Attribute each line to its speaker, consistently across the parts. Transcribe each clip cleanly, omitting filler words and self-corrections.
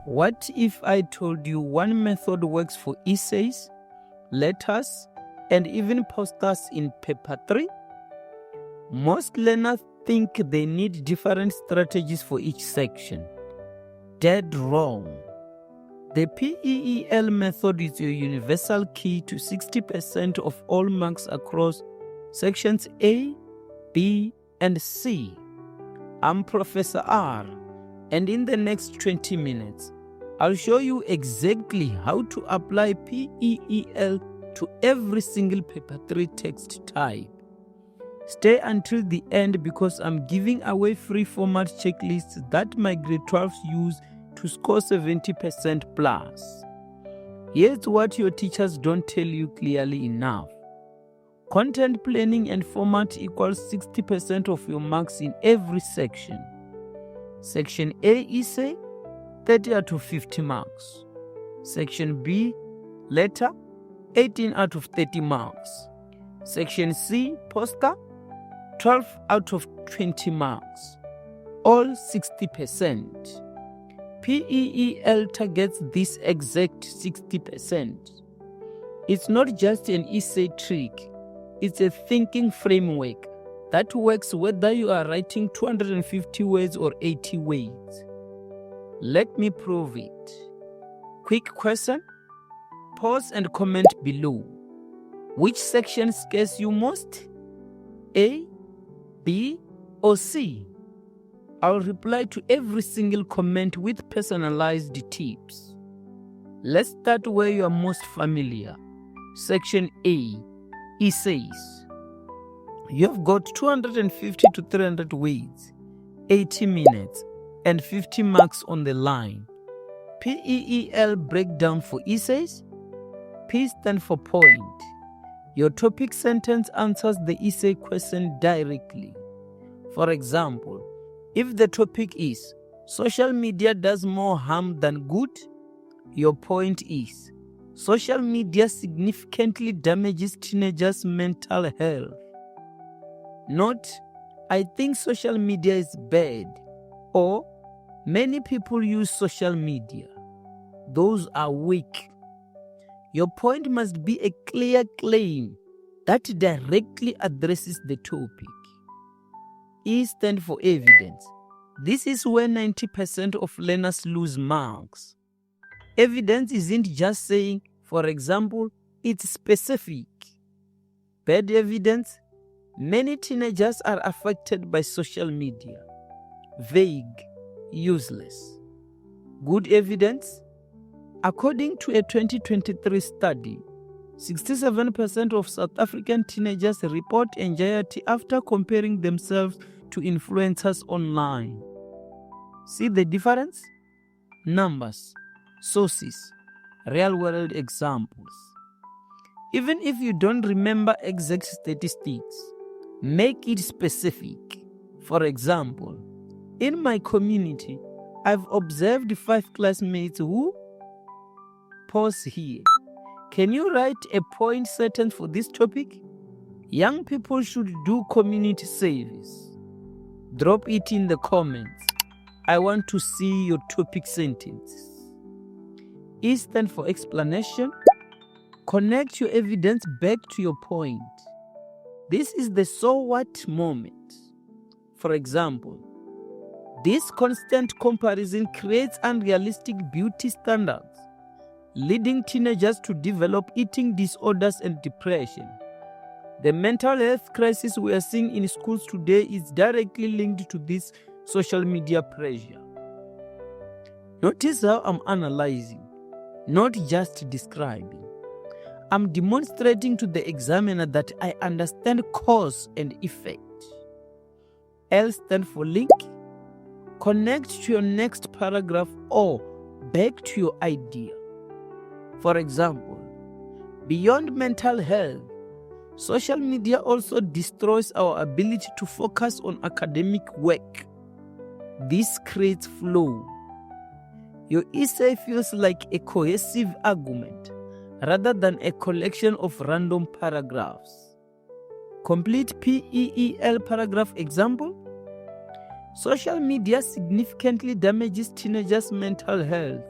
Speaker 1: What if I told you one method works for essays, letters, and even posters in paper 3? Most learners think they need different strategies for each section. Dead wrong. The PEEL method is your universal key to 60% of all marks across sections A, B, and C. I'm Professor R, and in the next 20 minutes, I'll show you exactly how to apply PEEL to every single paper 3 text type. Stay until the end because I'm giving away free format checklists that my grade 12s use to score 70% plus. Here's what your teachers don't tell you clearly enough. Content planning and format equals 60% of your marks in every section. Section A essay, 30 out of 50 marks. Section B, letter, 18 out of 30 marks. Section C, poster, 12 out of 20 marks. All 60%. PEEL targets this exact 60%. It's not just an essay trick, it's a thinking framework that works whether you are writing 250 words or 80 words. Let me prove it. Quick question? Pause and comment below. Which section scares you most? A, B, or C? I'll reply to every single comment with personalized tips. Let's start where you are most familiar. Section A, essays. You've got 250 to 300 words, 80 minutes, and 50 marks on the line. PEEL breakdown for essays. P stands for point. Your topic sentence answers the essay question directly. For example, if the topic is social media does more harm than good, your point is social media significantly damages teenagers' mental health. Not, I think social media is bad, or many people use social media. Those are weak. Your point must be a clear claim that directly addresses the topic. E stands for evidence. This is where 90% of learners lose marks. Evidence isn't just saying, for example, it's specific. Bad evidence. Many teenagers are affected by social media. Vague, useless. Good evidence. According to a 2023 study, 67% of South African teenagers report anxiety after comparing themselves to influencers online. See the difference? Numbers, sources, real-world examples. Even if you don't remember exact statistics, make it specific. For example, in my community, I've observed 5 classmates who... Pause here. Can you write a point sentence for this topic? Young people should do community service. Drop it in the comments. I want to see your topic sentence. E stands for explanation. Connect your evidence back to your point. This is the so what moment. For example, this constant comparison creates unrealistic beauty standards, leading teenagers to develop eating disorders and depression. The mental health crisis we are seeing in schools today is directly linked to this social media pressure. Notice how I'm analyzing, not just describing. I'm demonstrating to the examiner that I understand cause and effect. L stands for link. Connect to your next paragraph or back to your idea. For example, beyond mental health, social media also destroys our ability to focus on academic work. This creates flow. Your essay feels like a cohesive argument rather than a collection of random paragraphs. Complete PEEL paragraph example. Social media significantly damages teenagers' mental health.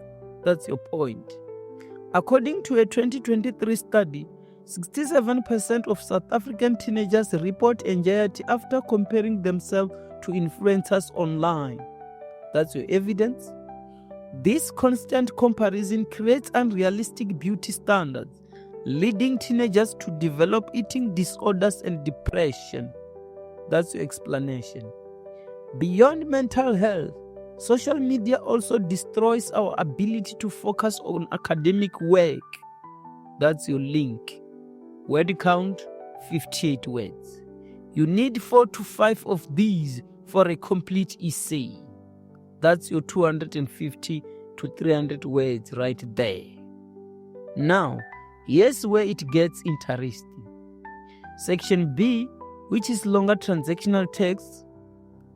Speaker 1: That's your point. According to a 2023 study, 67% of South African teenagers report anxiety after comparing themselves to influencers online. That's your evidence. This constant comparison creates unrealistic beauty standards, leading teenagers to develop eating disorders and depression. That's your explanation. Beyond mental health, social media also destroys our ability to focus on academic work. That's your link. Word count, 58 words. You need 4 to 5 of these for a complete essay. That's your 250 to 300 words right there. Now, here's where it gets interesting. Section B, which is longer transactional texts,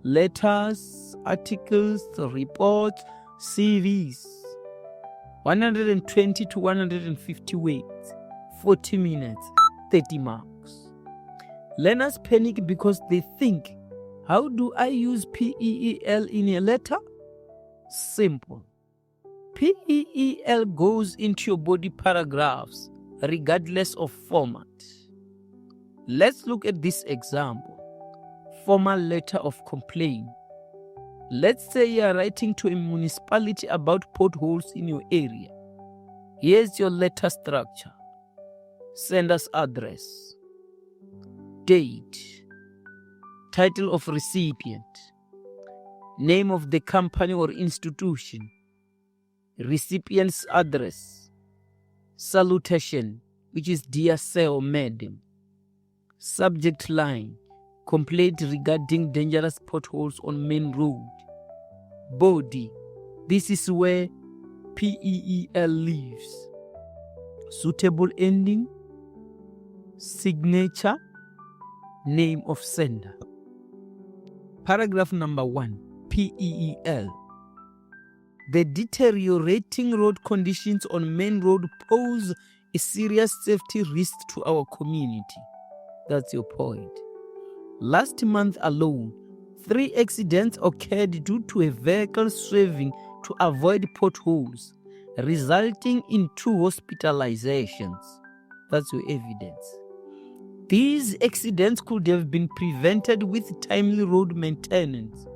Speaker 1: letters, articles, reports, CVs. 120 to 150 words, 40 minutes, 30 marks. Learners panic because they think, how do I use PEEL in a letter? Simple. PEEL goes into your body paragraphs regardless of format. Let's look at this example. Formal letter of complaint. Let's say you are writing to a municipality about potholes in your area. Here's your letter structure. Sender's address, date, title of recipient, name of the company or institution, recipient's address, salutation, which is dear sir or madam, subject line, complaint regarding dangerous potholes on main road, body, this is where PEEL lives, suitable ending, signature, name of sender. Paragraph number 1, PEEL. The deteriorating road conditions on main road pose a serious safety risk to our community. That's your point. Last month alone, 3 accidents occurred due to a vehicle swerving to avoid potholes, resulting in 2 hospitalizations. That's your evidence. These accidents could have been prevented with timely road maintenance,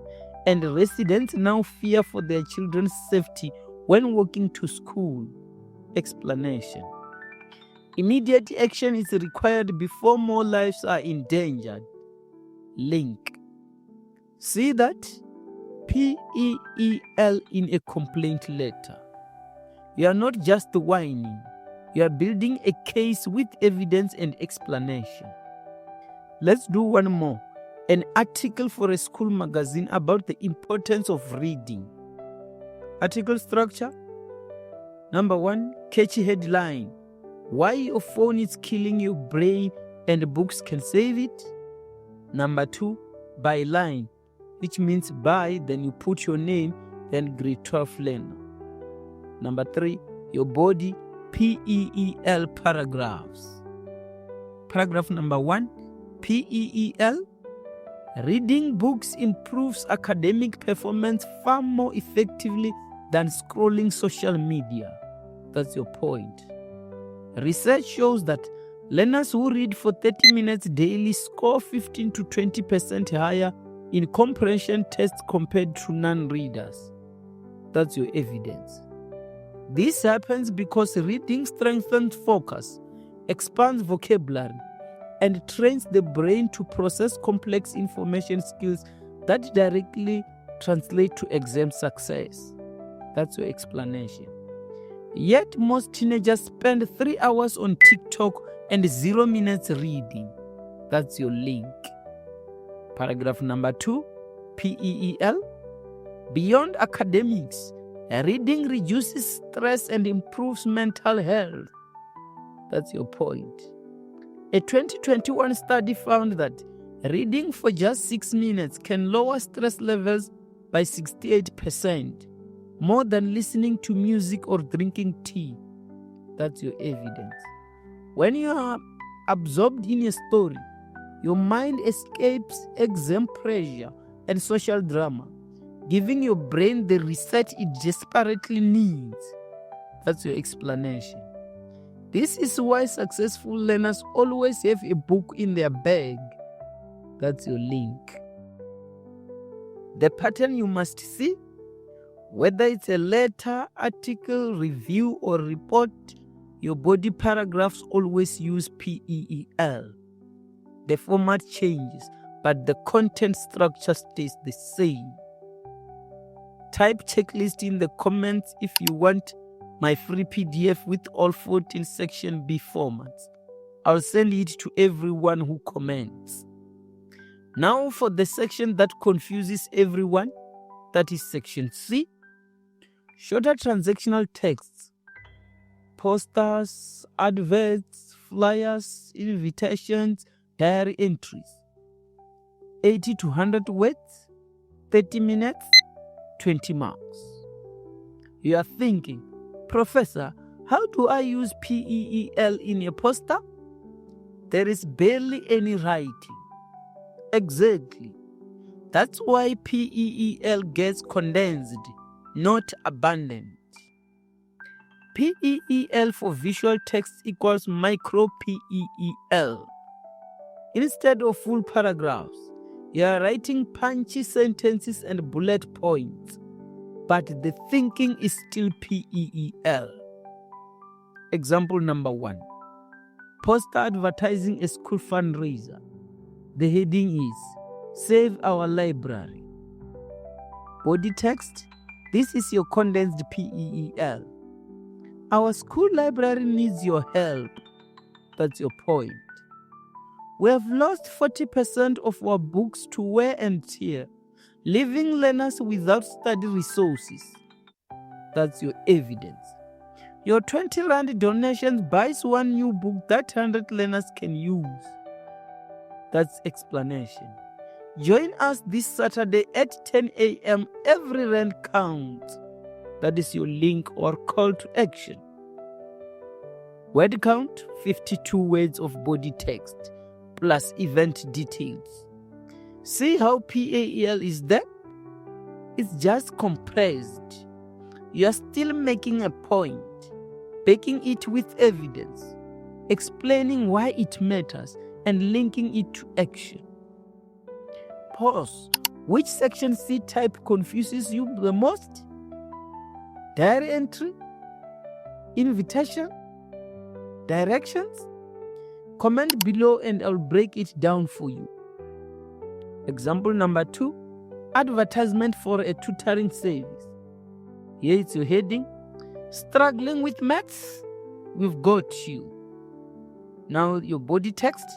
Speaker 1: and residents now fear for their children's safety when walking to school. Explanation. Immediate action is required before more lives are endangered. Link. See that? PEEL in a complaint letter. You are not just whining. You are building a case with evidence and explanation. Let's do one more. An article for a school magazine about the importance of reading. Article structure. Number 1, catchy headline. Why your phone is killing your brain and books can save it. Number 2, byline, which means by, then you put your name, then grade 12 learner. Number 3, your body, PEEL paragraphs. Paragraph number 1, PEEL. Reading books improves academic performance far more effectively than scrolling social media. That's your point. Research shows that learners who read for 30 minutes daily score 15 to 20% higher in comprehension tests compared to non-readers. That's your evidence. This happens because reading strengthens focus, expands vocabulary, and trains the brain to process complex information skills that directly translate to exam success. That's your explanation. Yet most teenagers spend 3 hours on TikTok and 0 minutes reading. That's your link. Paragraph number 2, PEEL. Beyond academics, reading reduces stress and improves mental health. That's your point. A 2021 study found that reading for just 6 minutes can lower stress levels by 68%, more than listening to music or drinking tea. That's your evidence. When you are absorbed in a story, your mind escapes exam pressure and social drama, giving your brain the reset it desperately needs. That's your explanation. This is why successful learners always have a book in their bag. That's your link. The pattern you must see, whether it's a letter, article, review, or report, your body paragraphs always use PEEL. The format changes, but the content structure stays the same. Type checklist in the comments if you want my free PDF with all 14 section B formats. I'll send it to everyone who comments. Now for the section that confuses everyone, that is section C. Shorter transactional texts, posters, adverts, flyers, invitations, diary entries. 80 to 100 words, 30 minutes, 20 marks. You are thinking, Professor, how do I use PEEL in a poster? There is barely any writing. Exactly. That's why PEEL gets condensed, not abandoned. PEEL for visual text equals micro PEEL. Instead of full paragraphs, you are writing punchy sentences and bullet points, but the thinking is still PEEL. Example number 1. Poster advertising a school fundraiser. The heading is Save Our Library. Body text, this is your condensed PEEL. Our school library needs your help. That's your point. We have lost 40% of our books to wear and tear, leaving learners without study resources. That's your evidence. Your 20 Rand donations buys one new book that 100 learners can use. That's explanation. Join us this Saturday at 10 a.m. Every Rand counts. That is your link or call to action. Word count, 52 words of body text, plus event details. See how PAEL is there? It's just compressed. You are still making a point, backing it with evidence, explaining why it matters, and linking it to action. Pause. Which section C type confuses you the most? Diary entry? Invitation? Directions? Comment below and I'll break it down for you. Example number 2. Advertisement for a tutoring service. Here it's your heading. Struggling with maths? We've got you. Now your body text.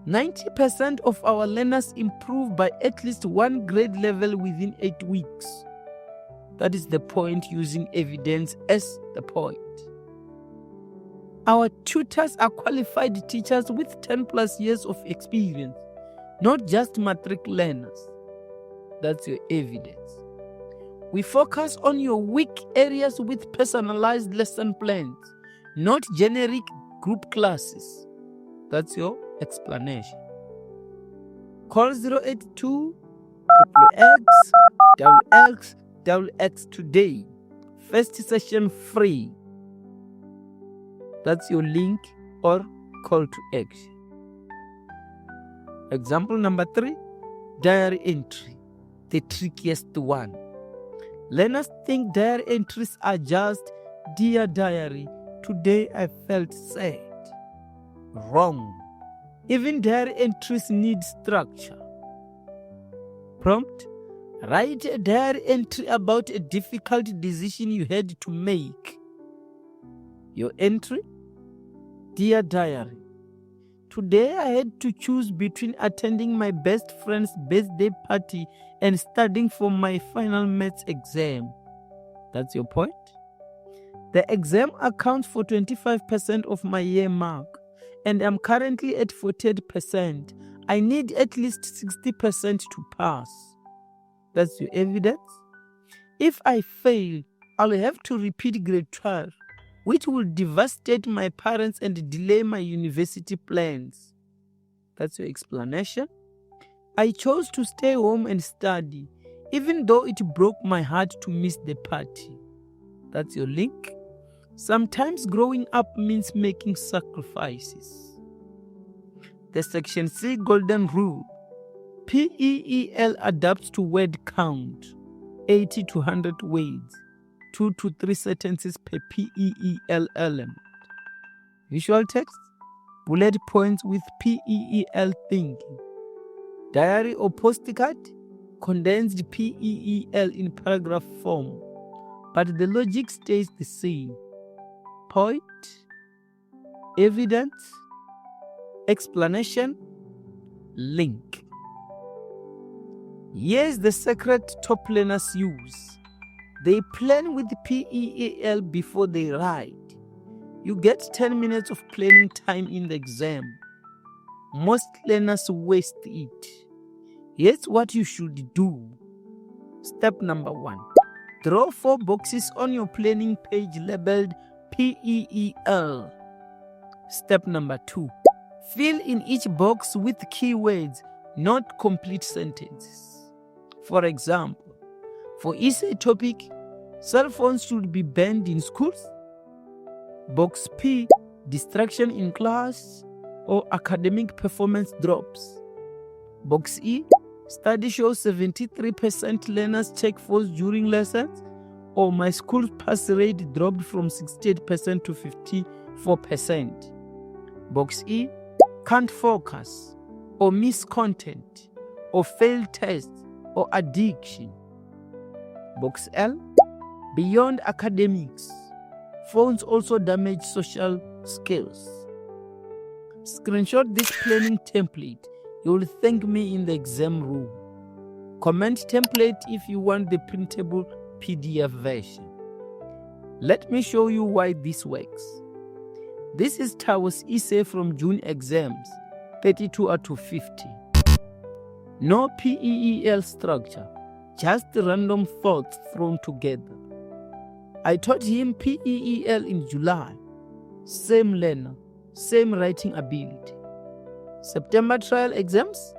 Speaker 1: 90% of our learners improve by at least one grade level within 8 weeks. That is the point, using evidence as the point. Our tutors are qualified teachers with 10 plus years of experience, not just Matric learners. That's your evidence. We focus on your weak areas with personalized lesson plans, not generic group classes. That's your explanation. Call 082 XX today. First session free. That's your link or call to action. Example number 3. Diary entry. The trickiest one. Learners think diary entries are just, Dear Diary, today I felt sad. Wrong. Even diary entries need structure. Prompt. Write a diary entry about a difficult decision you had to make. Your entry. Dear Diary, today I had to choose between attending my best friend's birthday party and studying for my final maths exam. That's your point. The exam accounts for 25% of my year mark, and I'm currently at 48%. I need at least 60% to pass. That's your evidence. If I fail, I'll have to repeat grade 12, which will devastate my parents and delay my university plans. That's your explanation. I chose to stay home and study, even though it broke my heart to miss the party. That's your link. Sometimes growing up means making sacrifices. The Section C Golden Rule. PEEL adapts to word count, 80 to 100 words, 2 to 3 sentences per PEEL element. Visual text, bullet points with PEEL thinking. Diary or postcard, condensed PEEL in paragraph form, but the logic stays the same. Point, evidence, explanation, link. Here's the secret top learners use. They plan with PEEL before they write. You get 10 minutes of planning time in the exam. Most learners waste it. Here's what you should do. Step number 1. Draw 4 boxes on your planning page labeled PEEL. Step number 2. Fill in each box with keywords, not complete sentences. For example, for essay topic, cell phones should be banned in schools. Box P, distraction in class or academic performance drops. Box E, study shows 73% learners check phones during lessons, or my school's pass rate dropped from 68% to 54%. Box E, can't focus, or miss content, or fail tests, or addiction. Box L, beyond academics, phones also damage social skills. Screenshot this planning template. You will thank me in the exam room. Comment template if you want the printable PDF version. Let me show you why this works. This is Tao's essay from June exams, 32 out of 50. No PEEL structure, just random thoughts thrown together. I taught him PEEL in July. Same learner, same writing ability. September trial exams,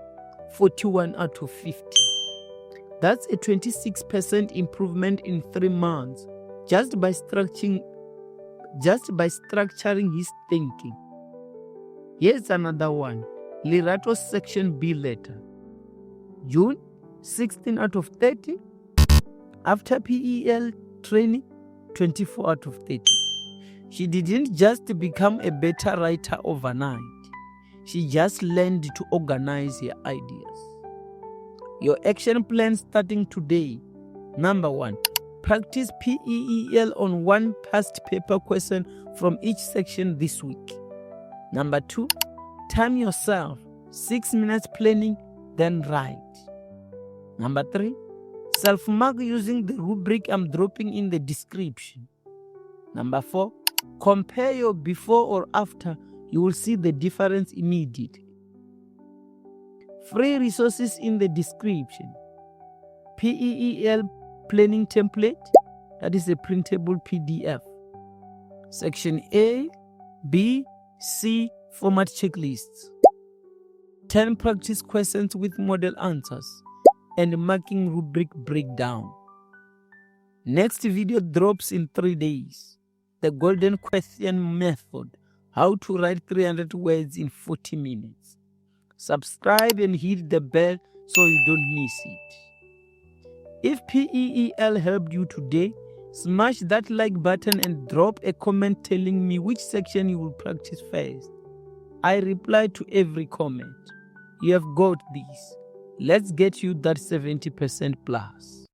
Speaker 1: 41 out of 50. That's a 26% improvement in 3 months just by structuring his thinking. Here's another one. Lirato's section B letter. June, 16 out of 30. After PEL training, 24 out of 30. She didn't just become a better writer overnight. She just learned to organize her ideas. Your action plan starting today. Number 1, practice PEEL on 1 past paper question from each section this week. Number 2, time yourself, 6 minutes planning, then write. Number 3, self-mark using the rubric I'm dropping in the description. Number 4, compare your before or after. You will see the difference immediately. Free resources in the description. PEEL planning template, that is a printable PDF. Section A, B, C format checklists. 10 practice questions with model answers and marking rubric breakdown. Next video drops in 3 days. The golden question method. How to write 300 words in 40 minutes. Subscribe and hit the bell so you don't miss it. If PEEL helped you today, smash that like button and drop a comment telling me which section you will practice first. I reply to every comment. You have got this. Let's get you that 70% plus.